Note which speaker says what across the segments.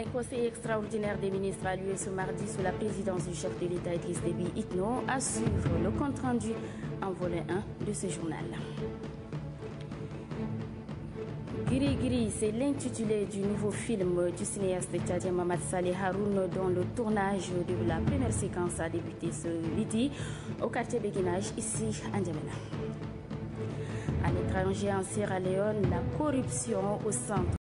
Speaker 1: Un conseil extraordinaire des ministres a lieu ce mardi sous la présidence du chef de l'État Idriss Déby Itno à suivre le compte-rendu en volet 1 de ce journal. Giri Giri, c'est l'intitulé du nouveau film du cinéaste tchadien Mamad Saleh Haroun dont le tournage de la première séquence a débuté ce midi au quartier Béguinage, ici à N'Djamena. À l'étranger, en Sierra Leone, la corruption au centre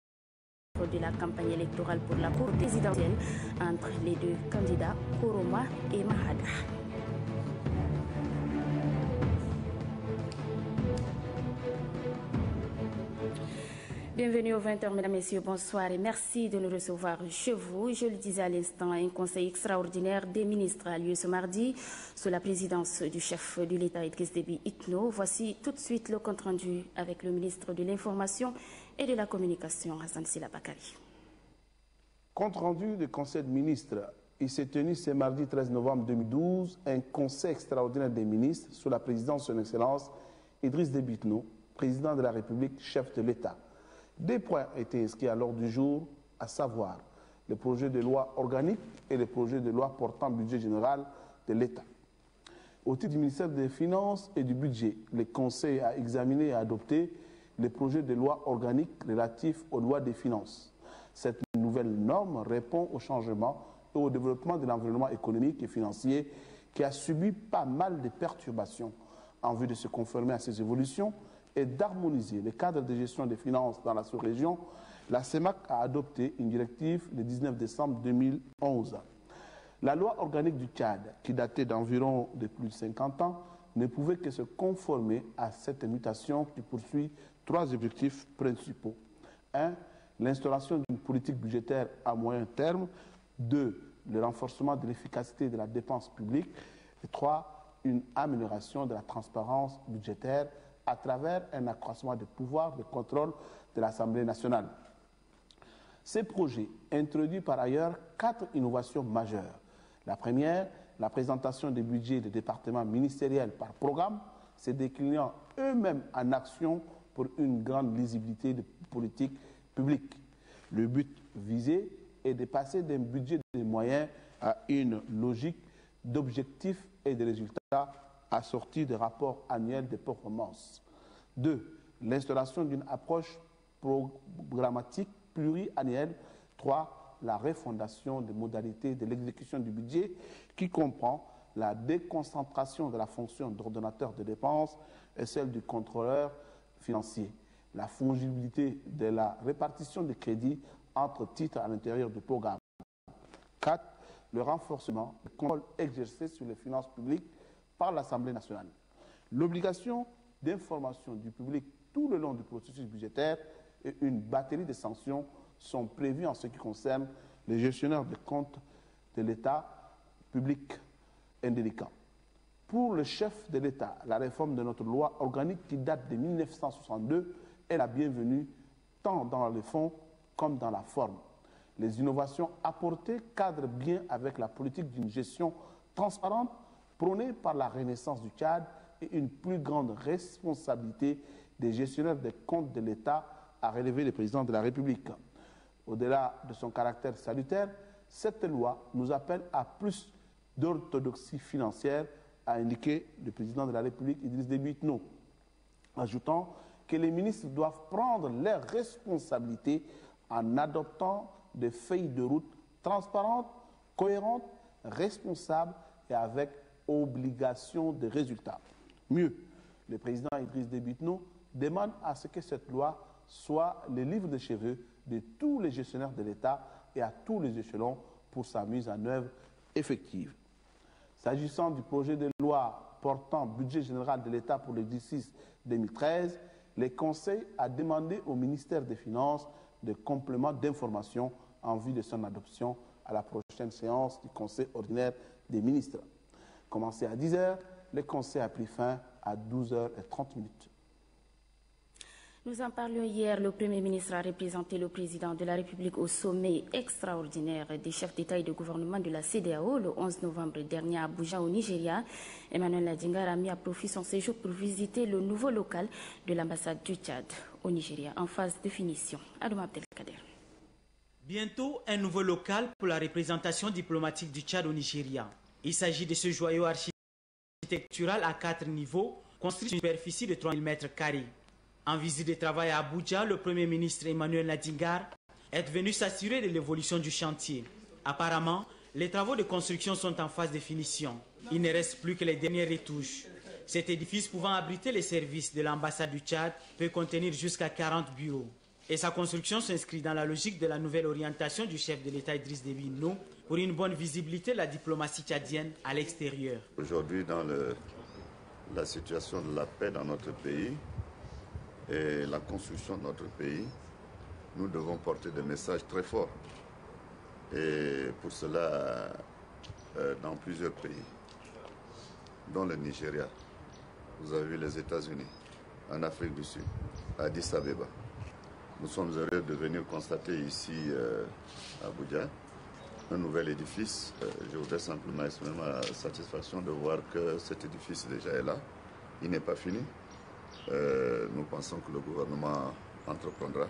Speaker 1: de la campagne électorale pour la cour présidentielle entre les deux candidats, Koroma et Mahada. Bienvenue aux 20h, mesdames, messieurs, bonsoir et merci de nous recevoir chez vous. Je le disais à l'instant, un conseil extraordinaire des ministres a lieu ce mardi sous la présidence du chef de l'État Idriss Déby Itno. Voici tout de suite le compte-rendu avec le ministre de l'Information et de la Communication, Hassan Sila Bakari.
Speaker 2: Compte-rendu du conseil de ministres. Il s'est tenu ce mardi 13 novembre 2012 un conseil extraordinaire des ministres sous la présidence de son Excellence Idriss Déby Itno, président de la République, chef de l'État. Des points étaient inscrits à l'ordre du jour, à savoir le projet de loi organique et le projet de loi portant budget général de l'État. Au titre du ministère des Finances et du Budget, le Conseil a examiné et adopté le projet de loi organique relatif aux lois des finances. Cette nouvelle norme répond au changement et au développement de l'environnement économique et financier qui a subi pas mal de perturbations en vue de se conformer à ces évolutions et d'harmoniser le cadre de gestion des finances dans la sous-région. La CEMAC a adopté une directive le 19 décembre 2011. La loi organique du Tchad, qui datait d'environ de plus de 50 ans, ne pouvait que se conformer à cette mutation qui poursuit trois objectifs principaux. 1. L'instauration d'une politique budgétaire à moyen terme. 2. Le renforcement de l'efficacité de la dépense publique. Et 3. Une amélioration de la transparence budgétaire à travers un accroissement des pouvoirs de contrôle de l'Assemblée nationale. Ces projets introduisent par ailleurs 4 innovations majeures. La première, la présentation des budgets des départements ministériels par programme, se déclinant eux-mêmes en action pour une grande lisibilité de politique publique. Le but visé est de passer d'un budget de moyens à une logique d'objectifs et de résultats assortie de rapports annuels de performance. 2. L'instauration d'une approche programmatique pluriannuelle. 3. La refondation des modalités de l'exécution du budget qui comprend la déconcentration de la fonction d'ordonnateur de dépenses et celle du contrôleur financier. La fongibilité de la répartition des crédits entre titres à l'intérieur du programme. 4. Le renforcement du contrôle exercé sur les finances publiques par l'Assemblée nationale. L'obligation d'information du public tout le long du processus budgétaire et une batterie de sanctions sont prévues en ce qui concerne les gestionnaires de comptes de l'État public indélicats. Pour le chef de l'État, la réforme de notre loi organique qui date de 1962 est la bienvenue tant dans le fond comme dans la forme. Les innovations apportées cadrent bien avec la politique d'une gestion transparente prônée par la renaissance du Tchad et une plus grande responsabilité des gestionnaires des comptes de l'État, a relevé le président de la République. Au-delà de son caractère salutaire, cette loi nous appelle à plus d'orthodoxie financière, a indiqué le président de la République, Idriss Déby Itno, ajoutant que les ministres doivent prendre leurs responsabilités en adoptant des feuilles de route transparentes, cohérentes, responsables et avec obligation de résultats. Mieux, le président Idriss Déby Itno demande à ce que cette loi soit le livre de chevet de tous les gestionnaires de l'État et à tous les échelons pour sa mise en œuvre effective. S'agissant du projet de loi portant budget général de l'État pour l'exercice 2013, le Conseil a demandé au ministère des Finances des compléments d'information en vue de son adoption à la prochaine séance du Conseil ordinaire des ministres. Commencé à 10h, le Conseil a pris fin à 12h30.
Speaker 1: Nous en parlions hier, le Premier ministre a représenté le président de la République au sommet extraordinaire des chefs d'État et de gouvernement de la CEDEAO le 11 novembre dernier à Abuja au Nigeria. Emmanuel Ladingar a mis à profit son séjour pour visiter le nouveau local de l'ambassade du Tchad au Nigeria en phase de finition. Adoum Abdelkader.
Speaker 3: Bientôt, un nouveau local pour la représentation diplomatique du Tchad au Nigeria. Il s'agit de ce joyau architectural à 4 niveaux, construit sur une superficie de 3000 m². En visite de travail à Abuja, le Premier ministre Emmanuel Nadingar est venu s'assurer de l'évolution du chantier. Apparemment, les travaux de construction sont en phase de finition. Il ne reste plus que les dernières retouches. Cet édifice pouvant abriter les services de l'ambassade du Tchad peut contenir jusqu'à 40 bureaux. Et sa construction s'inscrit dans la logique de la nouvelle orientation du chef de l'État Idriss Déby Itno pour une bonne visibilité de la diplomatie tchadienne à l'extérieur.
Speaker 4: Aujourd'hui, dans la situation de la paix dans notre pays et la construction de notre pays, nous devons porter des messages très forts. Et pour cela, dans plusieurs pays, dont le Nigeria, vous avez vu les États-Unis, en Afrique du Sud, à Addis Abeba. Nous sommes heureux de venir constater ici à Abuja un nouvel édifice. Je voudrais simplement exprimer ma satisfaction de voir que cet édifice déjà est là. Il n'est pas fini. Nous pensons que le gouvernement entreprendra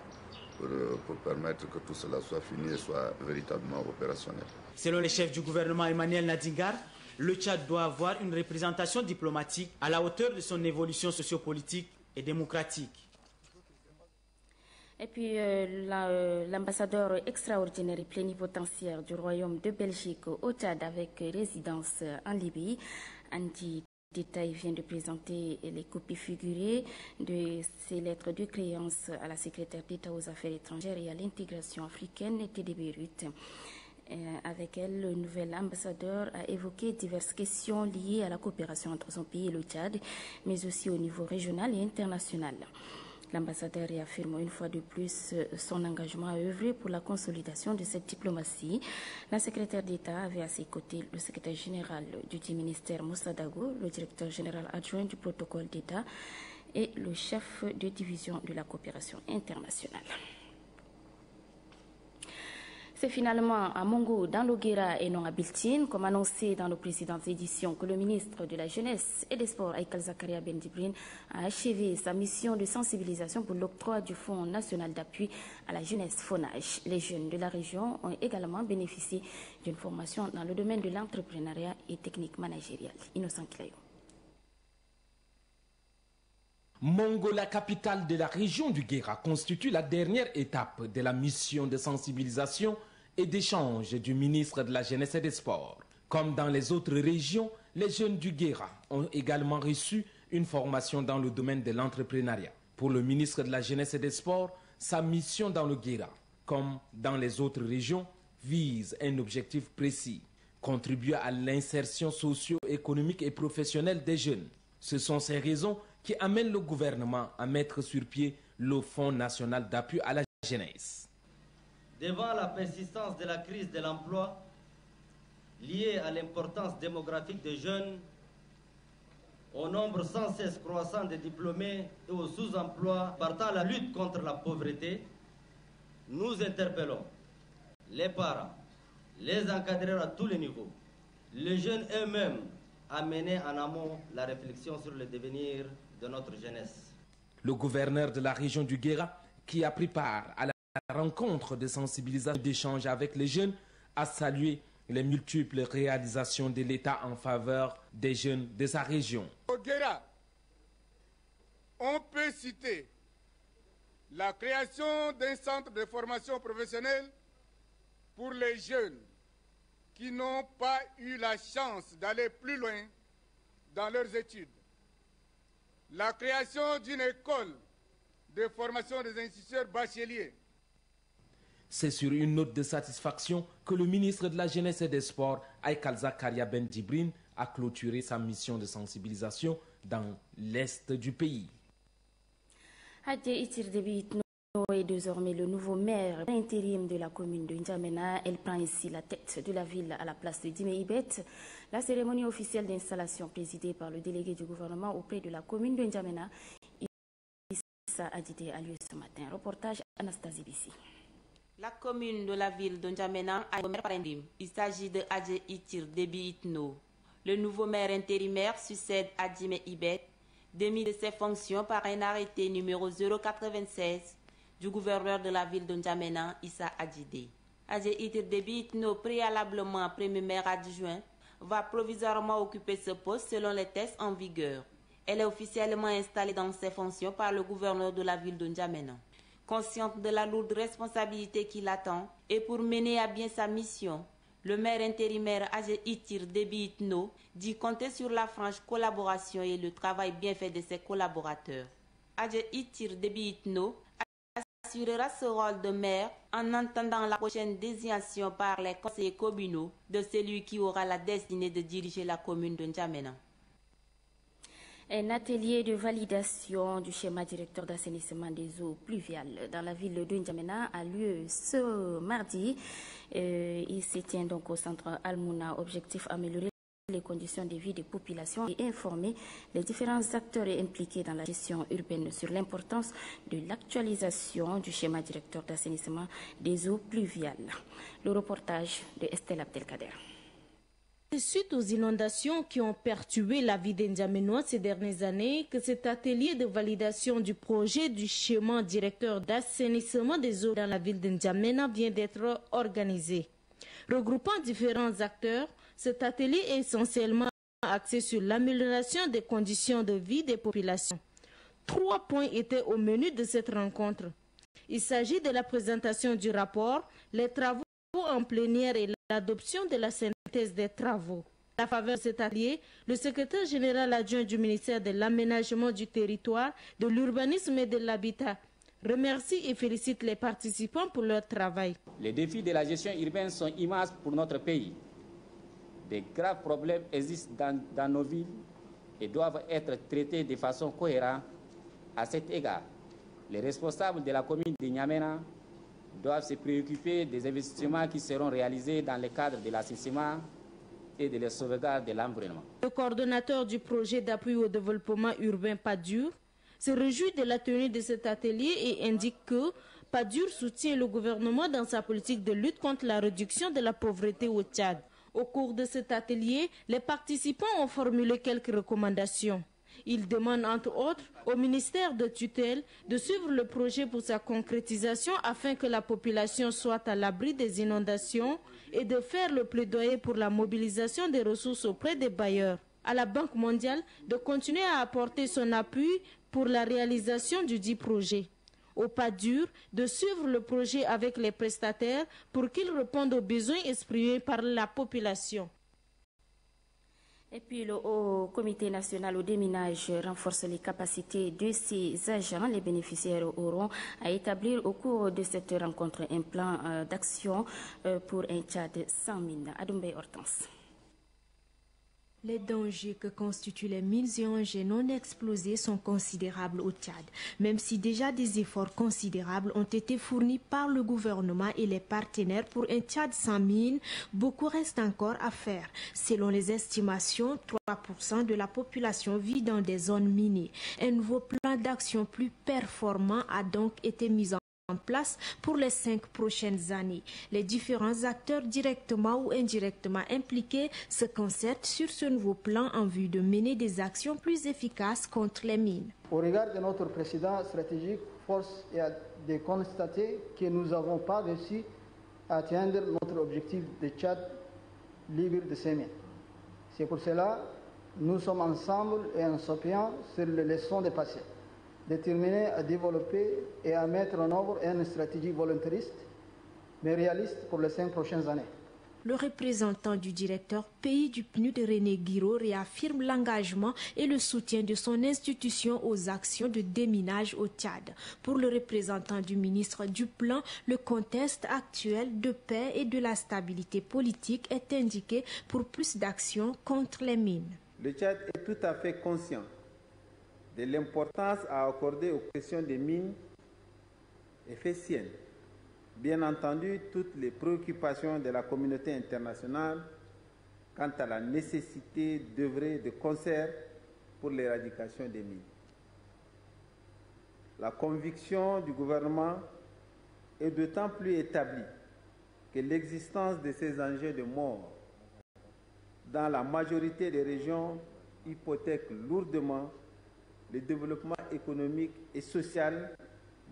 Speaker 4: pour permettre que tout cela soit fini et soit véritablement opérationnel.
Speaker 3: Selon le chef du gouvernement Emmanuel Nadingar, le Tchad doit avoir une représentation diplomatique à la hauteur de son évolution sociopolitique et démocratique.
Speaker 1: Et puis l'ambassadeur extraordinaire et plénipotentiaire du Royaume de Belgique au Tchad avec résidence en Libye, Andy Détail vient de présenter les copies figurées de ces lettres de créance à la secrétaire d'État aux Affaires étrangères et à l'intégration africaine TD Beyrouth. Avec elle, le nouvel ambassadeur a évoqué diverses questions liées à la coopération entre son pays et le Tchad, mais aussi au niveau régional et international. L'ambassadeur réaffirme une fois de plus son engagement à œuvrer pour la consolidation de cette diplomatie. La secrétaire d'État avait à ses côtés le secrétaire général du ministère Moussa Dago, le directeur général adjoint du protocole d'État et le chef de division de la coopération internationale. C'est finalement à Mongo, dans l'Oguera et non à Biltine, comme annoncé dans nos précédentes éditions, que le ministre de la Jeunesse et des Sports, Aïkal Zakaria Ben Djibrine, a achevé sa mission de sensibilisation pour l'octroi du Fonds national d'appui à la jeunesse FONAGE. Les jeunes de la région ont également bénéficié d'une formation dans le domaine de l'entrepreneuriat et technique managériale. Innocent Kilayo.
Speaker 5: Mongo, la capitale de la région du Guéra, constitue la dernière étape de la mission de sensibilisation et d'échange du ministre de la Jeunesse et des Sports. Comme dans les autres régions, les jeunes du Guéra ont également reçu une formation dans le domaine de l'entrepreneuriat. Pour le ministre de la Jeunesse et des Sports, sa mission dans le Guéra, comme dans les autres régions, vise un objectif précis, contribuer à l'insertion socio-économique et professionnelle des jeunes. Ce sont ces raisons qui amènent le gouvernement à mettre sur pied le Fonds national d'appui à la jeunesse.
Speaker 6: Devant la persistance de la crise de l'emploi liée à l'importance démographique des jeunes, au nombre sans cesse croissant de diplômés et au sous-emploi partant à la lutte contre la pauvreté, nous interpellons les parents, les encadreurs à tous les niveaux, les jeunes eux-mêmes à mener en amont la réflexion sur le devenir de notre jeunesse.
Speaker 5: Le gouverneur de la région du Guéra, qui a pris part à la rencontre de sensibilisation et d'échange avec les jeunes, a salué les multiples réalisations de l'État en faveur des jeunes de sa région.
Speaker 7: Au Guéra, on peut citer la création d'un centre de formation professionnelle pour les jeunes qui n'ont pas eu la chance d'aller plus loin dans leurs études. La création d'une école de formation des instituteurs bacheliers.
Speaker 5: C'est sur une note de satisfaction que le ministre de la Jeunesse et des Sports, Aïkal Zakaria Ben Djibrine, a clôturé sa mission de sensibilisation dans l'est du pays.
Speaker 1: Idriss Déby est désormais le nouveau maire intérim de la commune de N'Djamena. Elle prend ici la tête de la ville à la place de Dime Ibet. La cérémonie officielle d'installation présidée par le délégué du gouvernement auprès de la commune de N'Djamena, Issa Adjidé, a lieu ce matin. Reportage Anastasie Bissi.
Speaker 8: La commune de la ville de N'Djamena a un maire intérim. Il s'agit de Idriss Déby Itno. Le nouveau maire intérimaire succède à Dime Ibet, démis de ses fonctions par un arrêté numéro 096 du gouverneur de la ville de N'Djamena, Issa Adjidé. Adje Itir Déby Itno, préalablement premier maire adjoint, va provisoirement occuper ce poste selon les tests en vigueur. Elle est officiellement installée dans ses fonctions par le gouverneur de la ville de N'Djamena. Consciente de la lourde responsabilité qui l'attend et pour mener à bien sa mission, le maire intérimaire Adje Itir Déby Itno dit compter sur la franche collaboration et le travail bien fait de ses collaborateurs. Adje Itir Déby Itno assurera ce rôle de maire en attendant la prochaine désignation par les conseillers communaux de celui qui aura la destinée de diriger la commune de N'Djamena.
Speaker 1: Un atelier de validation du schéma directeur d'assainissement des eaux pluviales dans la ville de N'Djamena a lieu ce mardi. Il se tient donc au centre Al-Mouna. Objectif améliorer les conditions de vie des populations et informer les différents acteurs impliqués dans la gestion urbaine sur l'importance de l'actualisation du schéma directeur d'assainissement des eaux pluviales. Le reportage de Estelle Abdelkader.
Speaker 9: Suite aux inondations qui ont perturbé la vie des N'Djamenois ces dernières années, que cet atelier de validation du projet du schéma directeur d'assainissement des eaux dans la ville de N'Djamena vient d'être organisé. Regroupant différents acteurs, cet atelier est essentiellement axé sur l'amélioration des conditions de vie des populations. 3 points étaient au menu de cette rencontre. Il s'agit de la présentation du rapport, les travaux en plénière et l'adoption de la synthèse des travaux. À la faveur de cet atelier, le secrétaire général adjoint du ministère de l'Aménagement du territoire, de l'urbanisme et de l'habitat remercie et félicite les participants pour leur travail.
Speaker 10: Les défis de la gestion urbaine sont immenses pour notre pays. Des graves problèmes existent dans nos villes et doivent être traités de façon cohérente. À cet égard, les responsables de la commune de N'Djamena doivent se préoccuper des investissements qui seront réalisés dans le cadre de l'assainissement et de la sauvegarde de l'environnement.
Speaker 9: Le coordonnateur du projet d'appui au développement urbain PADUR se réjouit de la tenue de cet atelier et indique que PADUR soutient le gouvernement dans sa politique de lutte contre la réduction de la pauvreté au Tchad. Au cours de cet atelier, les participants ont formulé quelques recommandations. Ils demandent entre autres au ministère de tutelle de suivre le projet pour sa concrétisation afin que la population soit à l'abri des inondations et de faire le plaidoyer pour la mobilisation des ressources auprès des bailleurs. À la Banque mondiale de continuer à apporter son appui pour la réalisation du dit projet. Au PADUR de suivre le projet avec les prestataires pour qu'ils répondent aux besoins exprimés par la population.
Speaker 1: Et puis le Haut Comité national au déminage renforce les capacités de ses agents. Les bénéficiaires auront à établir au cours de cette rencontre un plan d'action pour un Tchad sans mine. Adoumbe Hortense.
Speaker 11: Les dangers que constituent les mines et engins non explosés sont considérables au Tchad. Même si déjà des efforts considérables ont été fournis par le gouvernement et les partenaires pour un Tchad sans mines, beaucoup reste encore à faire. Selon les estimations, 3% de la population vit dans des zones minées. Un nouveau plan d'action plus performant a donc été mis en place pour les 5 prochaines années. Les différents acteurs directement ou indirectement impliqués se concertent sur ce nouveau plan en vue de mener des actions plus efficaces contre les mines.
Speaker 12: Au regard de notre précédent stratégique, force est de constater que nous n'avons pas réussi à atteindre notre objectif de Tchad libre de ces mines. C'est pour cela que nous sommes ensemble et en s'appuyant sur les leçons du passé, déterminés à développer et à mettre en œuvre une stratégie volontariste, mais réaliste pour les 5 prochaines années.
Speaker 11: Le représentant du directeur pays du PNUD, René Guiraud, réaffirme l'engagement et le soutien de son institution aux actions de déminage au Tchad. Pour le représentant du ministre du Plan, le contexte actuel de paix et de la stabilité politique est indiqué pour plus d'actions contre les mines.
Speaker 13: Le Tchad est tout à fait conscient de l'importance à accorder aux questions des mines et fait sienne, bien entendu, toutes les préoccupations de la communauté internationale quant à la nécessité d'œuvrer de concert pour l'éradication des mines. La conviction du gouvernement est d'autant plus établie que l'existence de ces enjeux de mort dans la majorité des régions hypothèque lourdement le développement économique et social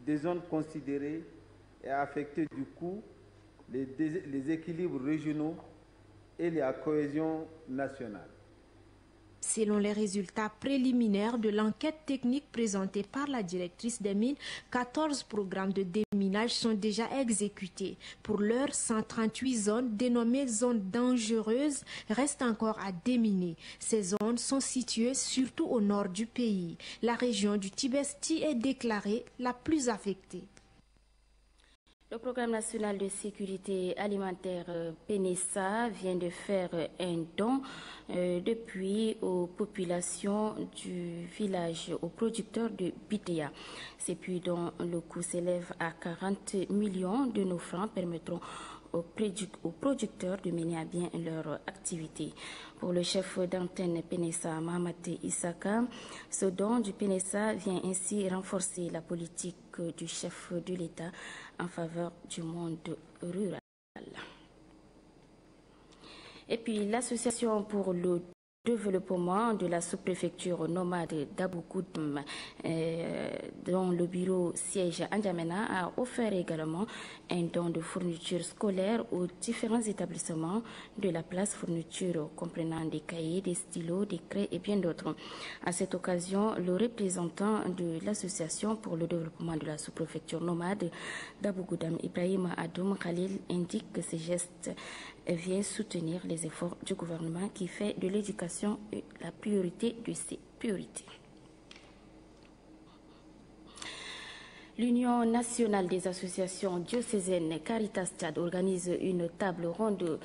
Speaker 13: des zones considérées et affectées du coup les équilibres régionaux et la cohésion nationale.
Speaker 11: Selon les résultats préliminaires de l'enquête technique présentée par la directrice des mines, 14 programmes de déminage sont déjà exécutés. Pour l'heure, 138 zones dénommées zones dangereuses restent encore à déminer. Ces zones sont situées surtout au nord du pays. La région du Tibesti est déclarée la plus affectée.
Speaker 1: Le Programme national de sécurité alimentaire PNSA vient de faire un don depuis aux populations du village, aux producteurs de Bitéa. Ces puits dont le coût s'élève à 40 millions de nos francs permettront aux producteurs de mener à bien leur activité. Pour le chef d'antenne PNSA, Mahamat Issaka, ce don du PNSA vient ainsi renforcer la politique du chef de l'État en faveur du monde rural. Et puis l'association pour le développement de la sous-préfecture nomade d'Aboukoudm, dont le bureau siège à N'Djamena, a offert également un don de fournitures scolaires aux différents établissements de la place, fournitures comprenant des cahiers, des stylos, des craies et bien d'autres. À cette occasion, le représentant de l'association pour le développement de la sous-préfecture nomade d'Aboukoudm, Ibrahim Adoum Khalil, indique que ces gestes vient soutenir les efforts du gouvernement qui fait de l'éducation la priorité de ses priorités. L'Union nationale des associations diocésaines Caritas Tchad organise une table ronde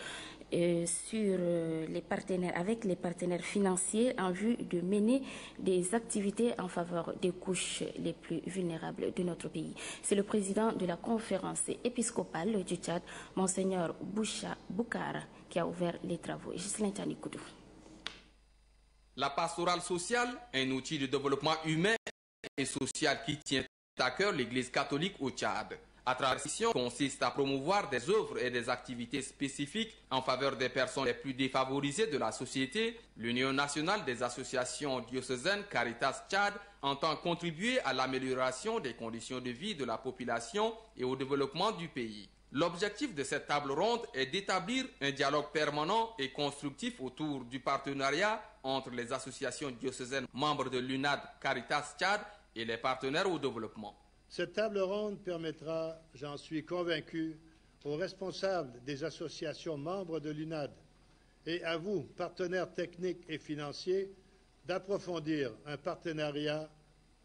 Speaker 1: avec les partenaires financiers en vue de mener des activités en faveur des couches les plus vulnérables de notre pays. C'est le président de la conférence épiscopale du Tchad, Monseigneur Boucha Boukara, qui a ouvert les travaux. Ghislain Tanikoudou.
Speaker 14: La pastorale sociale, un outil de développement humain et social qui tient à cœur l'Église catholique au Tchad. À travers cette mission consiste à promouvoir des œuvres et des activités spécifiques en faveur des personnes les plus défavorisées de la société. L'Union nationale des associations diocésaines Caritas Tchad entend contribuer à l'amélioration des conditions de vie de la population et au développement du pays. L'objectif de cette table ronde est d'établir un dialogue permanent et constructif autour du partenariat entre les associations diocésaines membres de l'UNAD Caritas Tchad et les partenaires au développement.
Speaker 15: Cette table ronde permettra, j'en suis convaincu, aux responsables des associations membres de l'UNAD et à vous, partenaires techniques et financiers, d'approfondir un partenariat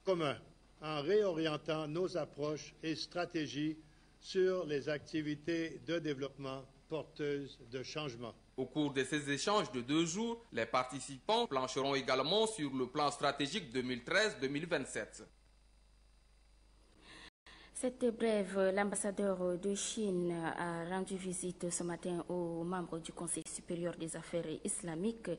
Speaker 15: commun en réorientant nos approches et stratégies sur les activités de développement porteuses de changement.
Speaker 14: Au cours de ces échanges de 2 jours, les participants plancheront également sur le plan stratégique 2013-2027.
Speaker 1: Cette brève, l'ambassadeur de Chine a rendu visite ce matin aux membres du Conseil supérieur des affaires islamiques.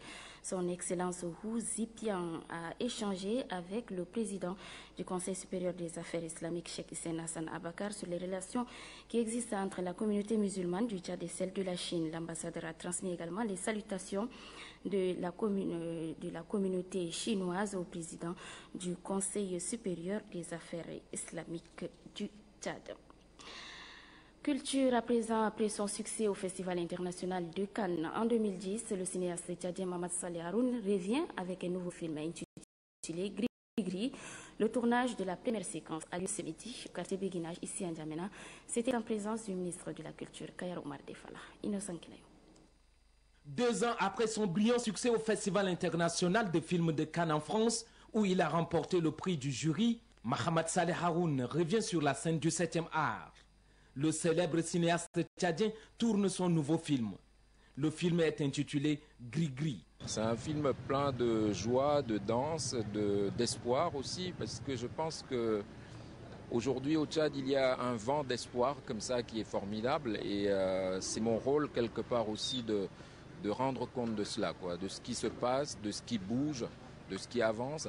Speaker 1: Son Excellence Hu Zipian a échangé avec le président du Conseil supérieur des affaires islamiques, Cheikh Hissène Hassan Abakar, sur les relations qui existent entre la communauté musulmane du Tchad et celle de la Chine. L'ambassadeur a transmis également les salutations de la communauté chinoise au président du Conseil supérieur des affaires islamiques du Tchad. Culture à présent, après son succès au Festival international de Cannes en 2010, le cinéaste tchadien Mahamat Saleh Haroun revient avec un nouveau film intitulé Gris Gris. Le tournage de la première séquence a lieu ce midi au quartier Béguinage, ici à N'Djamena. C'était en présence du ministre de la Culture, Kayar Omar Defala. Innocent Kilayo.
Speaker 5: 2 ans après son brillant succès au Festival international de films de Cannes en France, où il a remporté le prix du jury, Mahamat Saleh Haroun revient sur la scène du 7e art. Le célèbre cinéaste tchadien tourne son nouveau film. Le film est intitulé Gris Gris.
Speaker 16: C'est un film plein de joie, de danse, d'espoir aussi, parce que je pense que aujourd'hui au Tchad, il y a un vent d'espoir comme ça qui est formidable, et c'est mon rôle quelque part aussi de rendre compte de cela, quoi, de ce qui se passe, de ce qui bouge, de ce qui avance.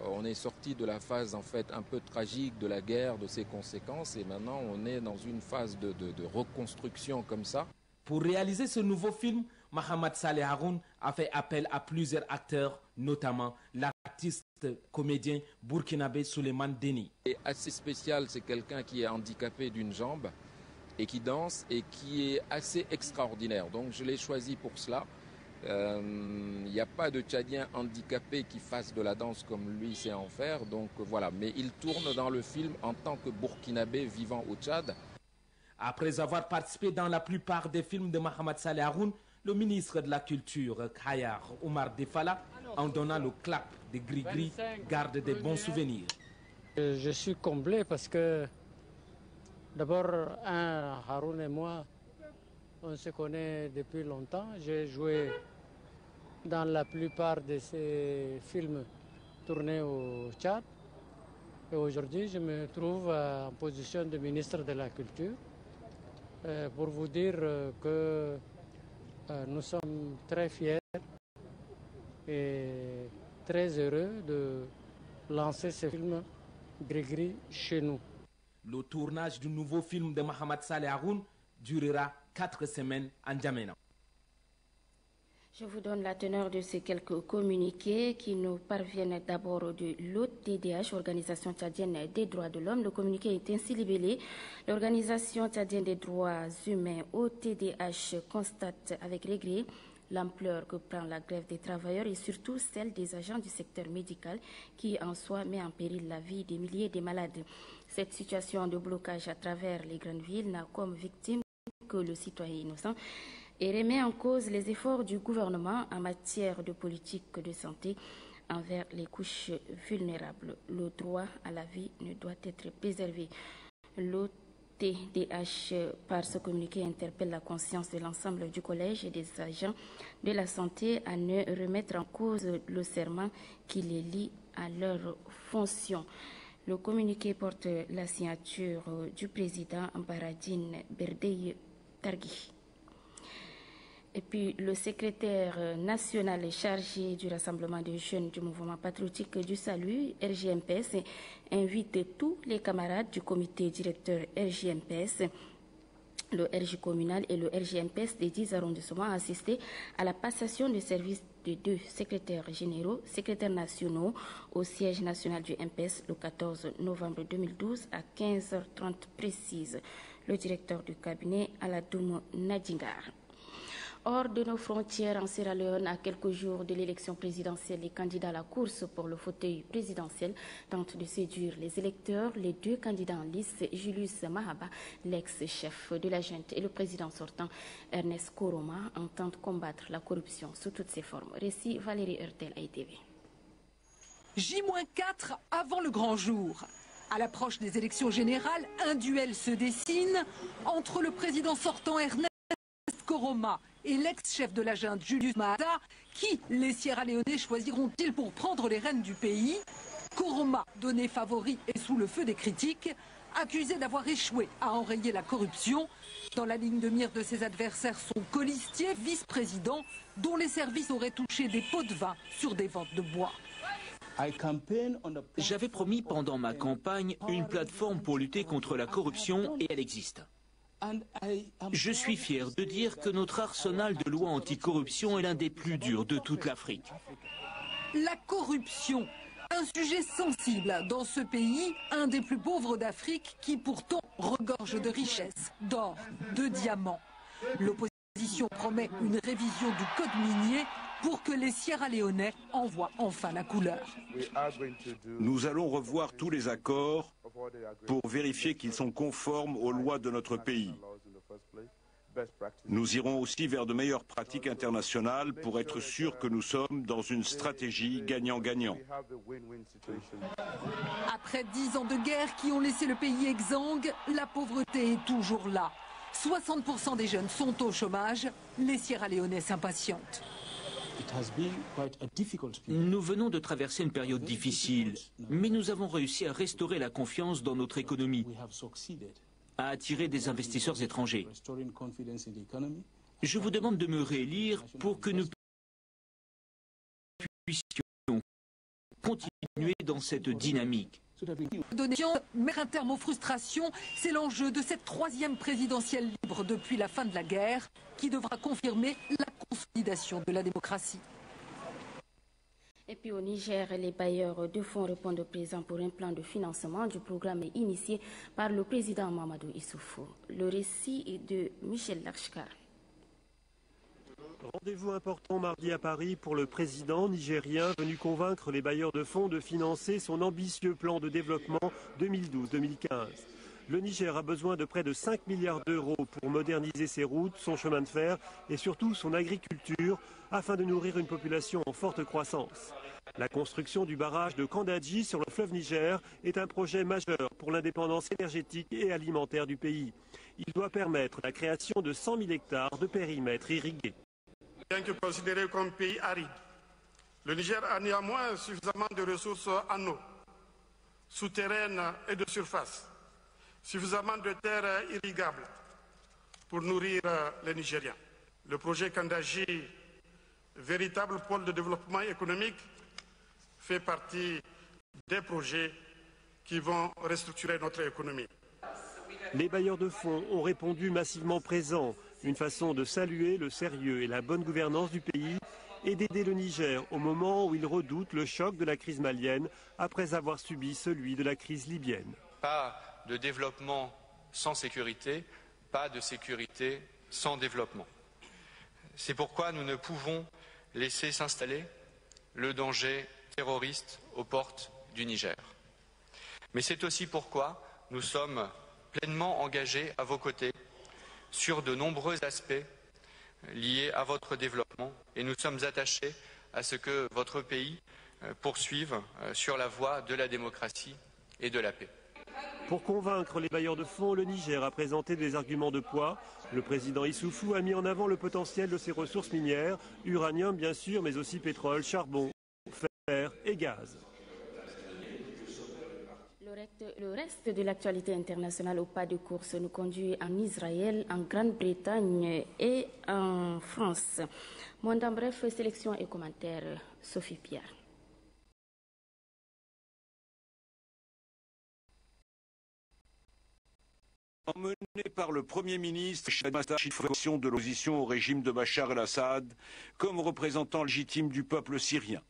Speaker 16: On est sorti de la phase en fait un peu tragique de la guerre, de ses conséquences, et maintenant on est dans une phase de reconstruction comme ça.
Speaker 5: Pour réaliser ce nouveau film, Mahamat Saleh Haroun a fait appel à plusieurs acteurs, notamment l'artiste comédien burkinabé Souleymane Deni.
Speaker 16: Et assez spécial, c'est quelqu'un qui est handicapé d'une jambe et qui danse et qui est assez extraordinaire. Donc je l'ai choisi pour cela. Il n'y a pas de Tchadien handicapé qui fasse de la danse comme lui sait en faire. Donc voilà, mais il tourne dans le film en tant que Burkinabé vivant au Tchad.
Speaker 5: Après avoir participé dans la plupart des films de Mohamed Saleh Haroun, le ministre de la Culture, Khayar Omar Defala, en donnant le clap de Gris-Gris, garde des bons souvenirs.
Speaker 17: Je suis comblé parce que d'abord, Haroun et moi, on se connaît depuis longtemps. J'ai joué dans la plupart de ces films tournés au Tchad. Et aujourd'hui, je me trouve en position de ministre de la Culture pour vous dire que nous sommes très fiers et très heureux de lancer ce film Gris-Gris chez nous.
Speaker 5: Le tournage du nouveau film de Mohamed Saleh Haroun durera 4 semaines en N'Djamena.
Speaker 1: Je vous donne la teneur de ces quelques communiqués qui nous parviennent d'abord de l'OTDH, Organisation tchadienne des droits de l'homme. Le communiqué est ainsi libellé. L'Organisation tchadienne des droits humains, OTDH, constate avec regret l'ampleur que prend la grève des travailleurs et surtout celle des agents du secteur médical qui en soi met en péril la vie des milliers de malades. Cette situation de blocage à travers les grandes villes n'a comme victime que le citoyen innocent et remet en cause les efforts du gouvernement en matière de politique de santé envers les couches vulnérables. Le droit à la vie ne doit être préservé. L'OTDH, par ce communiqué, interpelle la conscience de l'ensemble du collège et des agents de la santé à ne remettre en cause le serment qui les lie à leurs fonctions. Le communiqué porte la signature du président Baradine Berdeye Targui. Et puis, le secrétaire national chargé du rassemblement des jeunes du mouvement patriotique du salut, RJMPS, invite tous les camarades du comité directeur RJMPS, le RJ communal et le RJMPS des 10 arrondissements à assister à la passation de service de 2 secrétaires généraux, secrétaires nationaux au siège national du MPS le 14 novembre 2012 à 15h30 précise. Le directeur du cabinet, Aladoum Nadingar. Hors de nos frontières, en Sierra Leone, à quelques jours de l'élection présidentielle, les candidats à la course pour le fauteuil présidentiel tentent de séduire les électeurs. Les 2 candidats en lice, Julius Mahaba, l'ex-chef de la junte, et le président sortant, Ernest Koroma, entendent combattre la corruption sous toutes ses formes. Récit Valérie Heurtel, ITV.
Speaker 18: J-4 avant le grand jour. À l'approche des élections générales, un duel se dessine entre le président sortant Ernest Koroma et l'ex-chef de la junte Julius Mahaba. Qui les Sierra-Léonais choisiront-ils pour prendre les rênes du pays? Koroma, donné favori et sous le feu des critiques, accusé d'avoir échoué à enrayer la corruption. Dans la ligne de mire de ses adversaires, son colistier, vice-président, dont les services auraient touché des pots de vin sur des ventes de bois.
Speaker 19: J'avais promis pendant ma campagne une plateforme pour lutter contre la corruption et elle existe. Je suis fier de dire que notre arsenal de lois anticorruption est l'un des plus durs de toute l'Afrique.
Speaker 18: La corruption, un sujet sensible dans ce pays, un des plus pauvres d'Afrique, qui pourtant regorge de richesses, d'or, de diamants. L'opposition promet une révision du code minier pour que les Sierra-Léonais en voient enfin la couleur.
Speaker 20: Nous allons revoir tous les accords pour vérifier qu'ils sont conformes aux lois de notre pays. Nous irons aussi vers de meilleures pratiques internationales pour être sûrs que nous sommes dans une stratégie gagnant-gagnant.
Speaker 18: Après 10 ans de guerre qui ont laissé le pays exsangue, la pauvreté est toujours là. 60% des jeunes sont au chômage, les Sierra-Léonais s'impatientent.
Speaker 19: Nous venons de traverser une période difficile, mais nous avons réussi à restaurer la confiance dans notre économie, à attirer des investisseurs étrangers. Je vous demande de me réélire pour que nous puissions continuer dans cette dynamique.
Speaker 18: Mettre un terme aux frustrations, c'est l'enjeu de cette 3e présidentielle libre depuis la fin de la guerre, qui devra confirmer la consolidation de la démocratie.
Speaker 1: Et puis au Niger, les bailleurs de fonds répondent présent pour un plan de financement du programme initié par le président Mamadou Issoufou. Le récit est de Michel Lachkar.
Speaker 21: Rendez-vous important mardi à Paris pour le président nigérien venu convaincre les bailleurs de fonds de financer son ambitieux plan de développement 2012-2015. Le Niger a besoin de près de 5 milliards d'euros pour moderniser ses routes, son chemin de fer et surtout son agriculture afin de nourrir une population en forte croissance. La construction du barrage de Kandadji sur le fleuve Niger est un projet majeur pour l'indépendance énergétique et alimentaire du pays. Il doit permettre la création de 100 000 hectares de périmètres irrigués.
Speaker 22: Bien que considéré comme pays aride, le Niger a néanmoins suffisamment de ressources en eau, souterraines et de surface, suffisamment de terres irrigables pour nourrir les Nigériens. Le projet Kandadji, véritable pôle de développement économique, fait partie des projets qui vont restructurer notre économie.
Speaker 21: Les bailleurs de fonds ont répondu massivement présents, une façon de saluer le sérieux et la bonne gouvernance du pays et d'aider le Niger au moment où il redoute le choc de la crise malienne après avoir subi celui de la crise libyenne.
Speaker 23: Pas de développement sans sécurité, pas de sécurité sans développement. C'est pourquoi nous ne pouvons laisser s'installer le danger terroriste aux portes du Niger. Mais c'est aussi pourquoi nous sommes pleinement engagés à vos côtés sur de nombreux aspects liés à votre développement et nous sommes attachés à ce que votre pays poursuive sur la voie de la démocratie et de la paix.
Speaker 21: Pour convaincre les bailleurs de fonds, le Niger a présenté des arguments de poids. Le président Issoufou a mis en avant le potentiel de ses ressources minières, uranium bien sûr, mais aussi pétrole, charbon, fer et gaz.
Speaker 1: Le reste de l'actualité internationale au pas de course nous conduit en Israël, en Grande-Bretagne et en France. Moins bref, sélection et commentaires, Sophie Pierre.
Speaker 20: Emmené par le Premier ministre, de l'opposition au régime de Bachar el-Assad comme représentant légitime du peuple syrien.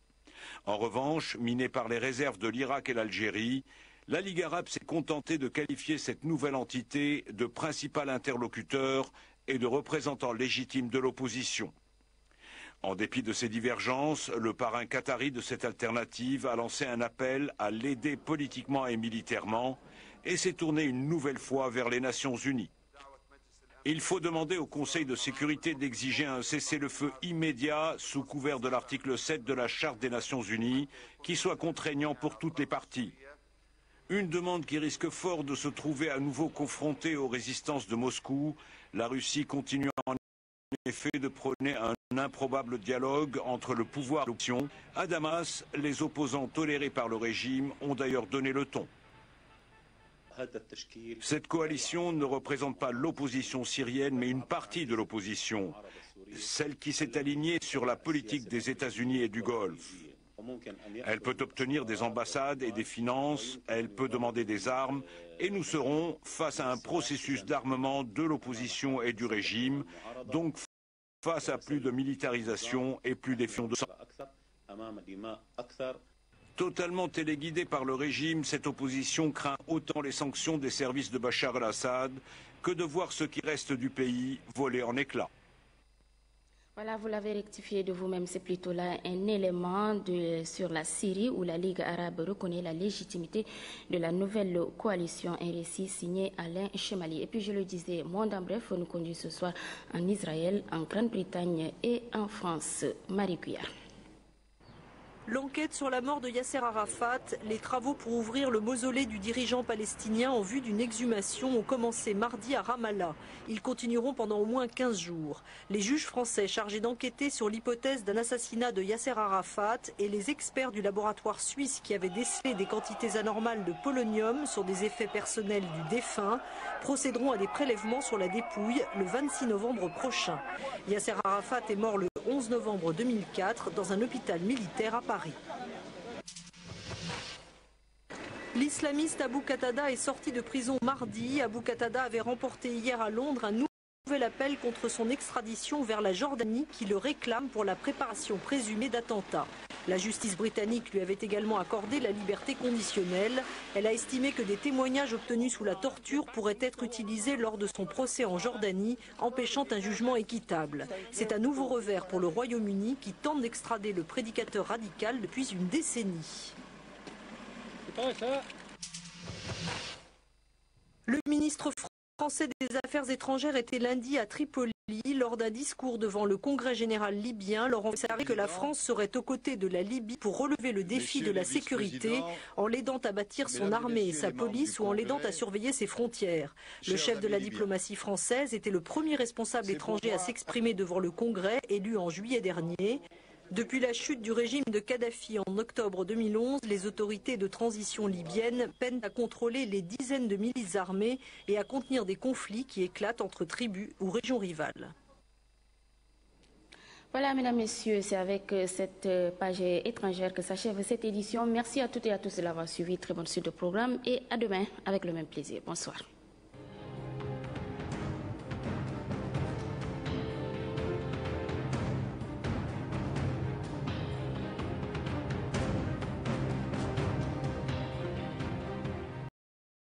Speaker 20: En revanche, miné par les réserves de l'Irak et l'Algérie, la Ligue arabe s'est contentée de qualifier cette nouvelle entité de principal interlocuteur et de représentant légitime de l'opposition. En dépit de ces divergences, le parrain qatari de cette alternative a lancé un appel à l'aider politiquement et militairement et s'est tourné une nouvelle fois vers les Nations Unies. Il faut demander au Conseil de sécurité d'exiger un cessez-le-feu immédiat sous couvert de l'article 7 de la Charte des Nations Unies, qui soit contraignant pour toutes les parties. Une demande qui risque fort de se trouver à nouveau confrontée aux résistances de Moscou, la Russie continue en effet de prôner un improbable dialogue entre le pouvoir et l'opposition. À Damas, les opposants tolérés par le régime ont d'ailleurs donné le ton. Cette coalition ne représente pas l'opposition syrienne, mais une partie de l'opposition, celle qui s'est alignée sur la politique des États-Unis et du Golfe. Elle peut obtenir des ambassades et des finances, elle peut demander des armes, et nous serons face à un processus d'armement de l'opposition et du régime, donc face à plus de militarisation et plus d'effusion de sang. Totalement téléguidée par le régime, cette opposition craint autant les sanctions des services de Bachar el-Assad que de voir ce qui reste du pays voler en éclats.
Speaker 1: Voilà, vous l'avez rectifié de vous-même, c'est plutôt là un élément sur la Syrie où la Ligue arabe reconnaît la légitimité de la nouvelle coalition, un récit signé Alain Chemali. Et puis je le disais, Monde en bref nous conduit ce soir en Israël, en Grande-Bretagne et en France. Marie Guyard.
Speaker 24: L'enquête sur la mort de Yasser Arafat, les travaux pour ouvrir le mausolée du dirigeant palestinien en vue d'une exhumation ont commencé mardi à Ramallah. Ils continueront pendant au moins 15 jours. Les juges français chargés d'enquêter sur l'hypothèse d'un assassinat de Yasser Arafat et les experts du laboratoire suisse qui avaient décelé des quantités anormales de polonium sur des effets personnels du défunt procéderont à des prélèvements sur la dépouille le 26 novembre prochain. Yasser Arafat est mort le 11 novembre 2004 dans un hôpital militaire à Paris. L'islamiste Abou Qatada est sorti de prison mardi. Abou Qatada avait remporté hier à Londres un nouvel appel contre son extradition vers la Jordanie qui le réclame pour la préparation présumée d'attentats. La justice britannique lui avait également accordé la liberté conditionnelle. Elle a estimé que des témoignages obtenus sous la torture pourraient être utilisés lors de son procès en Jordanie, empêchant un jugement équitable. C'est un nouveau revers pour le Royaume-Uni qui tente d'extrader le prédicateur radical depuis une décennie. Le ministre français des Affaires étrangères était lundi à Tripoli lors d'un discours devant le Congrès général libyen, leur déclaré que la France serait aux côtés de la Libye pour relever le défi de la sécurité en l'aidant à bâtir son armée et sa police ou en l'aidant à surveiller ses frontières. Le chef de la diplomatie française était le premier responsable étranger à s'exprimer devant le Congrès, élu en juillet dernier. Depuis la chute du régime de Kadhafi en octobre 2011, les autorités de transition libyennes peinent à contrôler les dizaines de milices armées et à contenir des conflits qui éclatent entre tribus ou régions rivales.
Speaker 1: Voilà, mesdames, messieurs, c'est avec cette page étrangère que s'achève cette édition. Merci à toutes et à tous de l'avoir suivi. Très bonne suite de programme et à demain avec le même plaisir. Bonsoir.